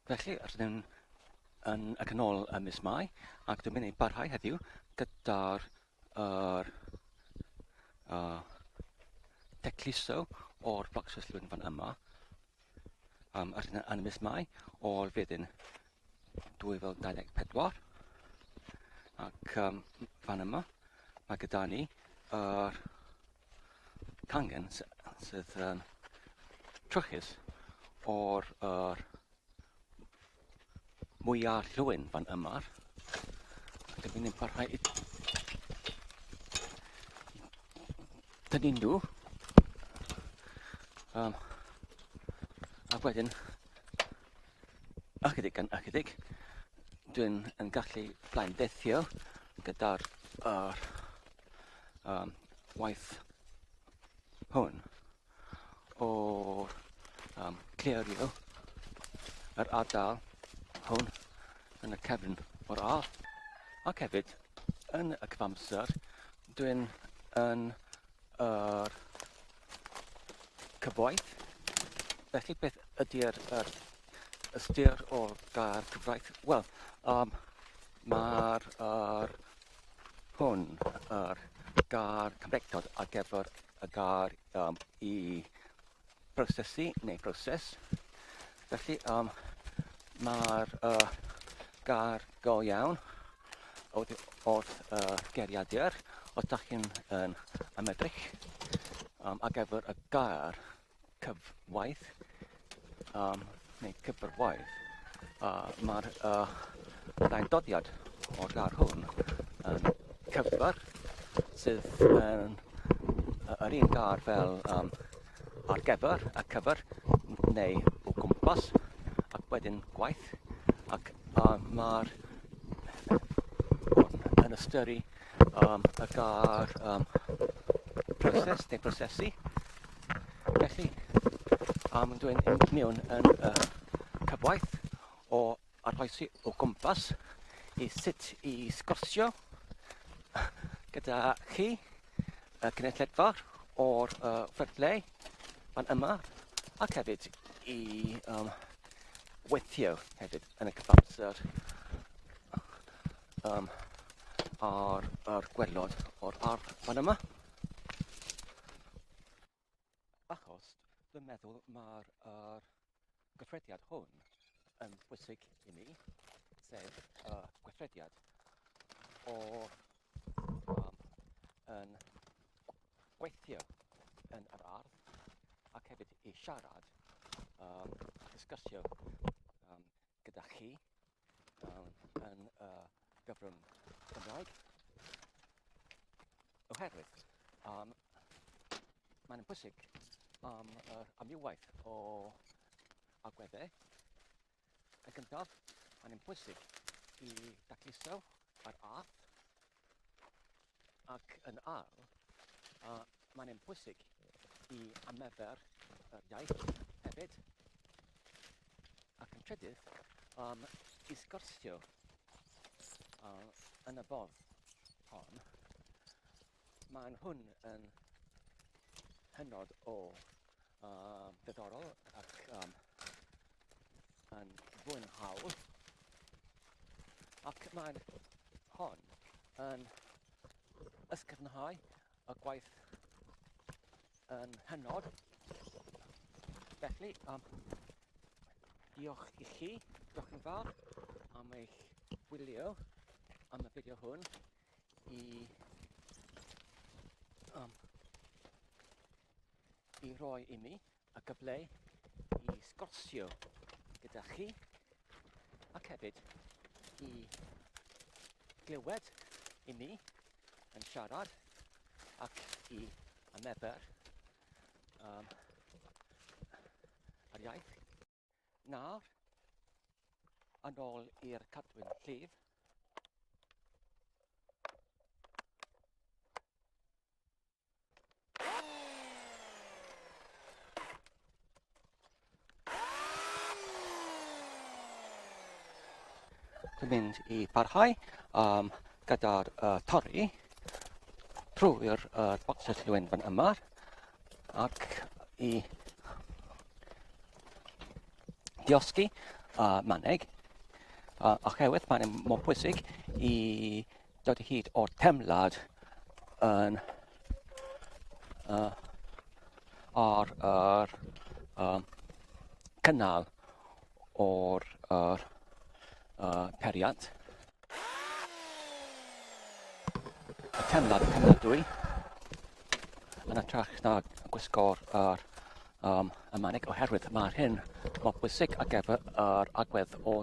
Felly, rydym ac yn ôl y mis Mai, ac dwi'n mynd i parhau heddiw gyda'r decluso o'r bocsysllwyn fan yma. Rydym yn y mis Mai o'r flwyddyn 2024. Ac fan yma, mae gyda ni cangen sydd yn trwchus o'r mwyaf llwyn fan yma. Dwi'n mynd i'n parhau i dynnu nhw. A wedyn, ychydig yn ychydig, dwi'n gallu blaendeithio gyda'r waith hwn o clirio yr ardal hwn yn y cefn o'r ardd. Ac hefyd, yn y cyfamser, dwi'n yn cyfoeth. Felly beth ydy'r ystyr o'r gair cyfraith? Wel, mae'r hwn yr gair Cymreictod ar gyfer y gair i prosesu neu proses. Felly mae'r gair go iawn wrth geriadur os ydych chi'n ymedrych ar gyfer y gair cyfwaith neu cyfrwaith. Mae'r ddaendodiad o'r gair hwn yn cyfer sydd yn yr un gair fel ar gyfer y cyfer neu o gwmpas ac wedyn gwaith ac mae'r yn ystyru y gair proses neu prosesu. Felly, dwi'n mewn yn cyfwaith o arhoesi o gwmpas i sut i sgorsio gyda chi, y cynulleidfa o'r ffyrddle fan yma, ac hefyd i weithio hefyd yn y cyfamser ar gwelod o'r ardd fan yma. Achos dwi'n meddwl mae'r gweithrediad hwn yn bwysig i mi, sef gweithrediad yn gweithio yn yr ardd ac hefyd i siarad, disgysio gyda chi yn gyfrwng Gymraeg. Oherwydd, mae'n bwysig am amrywiaeth o agweddau. Yn gyntaf, mae'n bwysig i dacluso yr ardd, ac yn ail, mae'n bwysig i ymarfer yr iaith hefyd, ac yn trydydd, i sgorsio yn y bodd hon. Mae'n hwn yn hynod o ddiddorol ac yn fwynhaol, ac mae'n hon yn ysgrifenhau y gwaith yn hynod. Felly, diolch i chi, diolch yn fawr am eich wylio am y fideo hwn i roi i mi y gyfle i sgorsio gyda chi ac hefyd i glywed i mi yn siarad ac i ymarfer yr iaith. Nawr, yn ôl i'r cadwyn llif. Dwi'n mynd i parhau gyda'r torri trwy'r bocsysllwyn fan yma ac i diosgu maneg. Oherwydd mae'n mor bwysig i dod o hyd o'r temlad yn ar yr cynnal o'r periant. Y temlad cynnadwy yn ytrach na gwisgo'r y manig oherwydd mae'r hyn mor bwysig ar gyfer yr agwedd o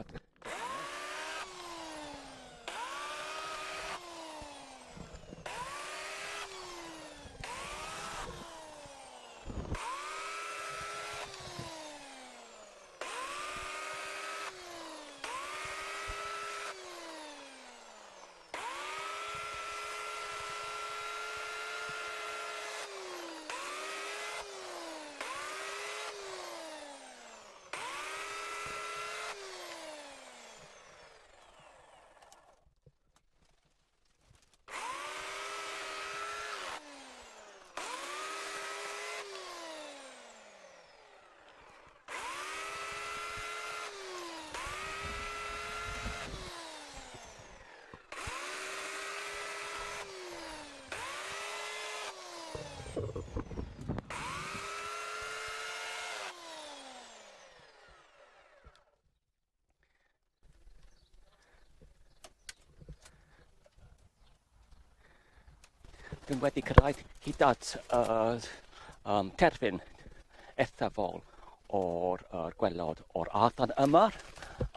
Dwi'n wedi cyrraedd hyd at terfyn eithafol o'r gwelod o'r ardd yma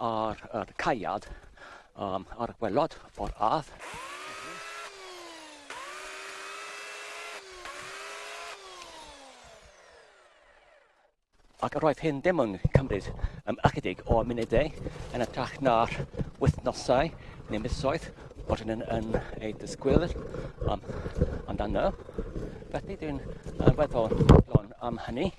a'r caiad ar y gwelod o'r ardd. Ac roedd hyn ddim yn cymryd ychydig o munudau yn ytrach na'r wythnosau neu misoedd bod yn ei disgwyl amdano. Felly dwi'n weddol lon am hynny.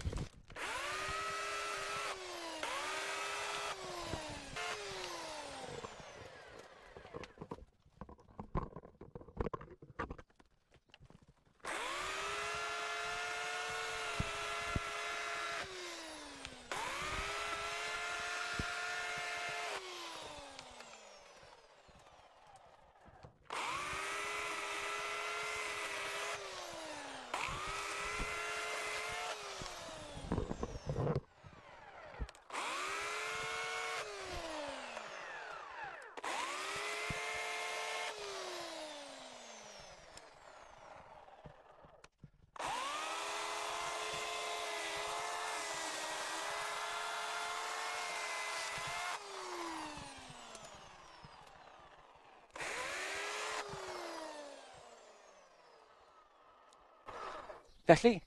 Felly,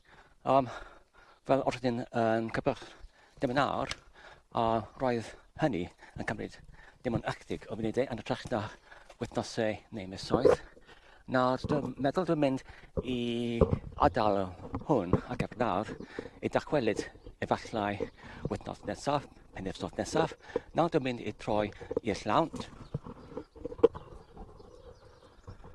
fel oedd yn cyfrych dim yn awr, roedd hynny yn cymryd dim ond ychydig o funudau yn ytrach na wythnosau neu misoedd. Nawr, dwi'n meddwl dwi'n mynd i adael hwn ar gyfer nawr i dachwelyd efallai wythnos nesaf, penwythnos nesaf. Nawr dwi'n mynd i troi i'r llawnt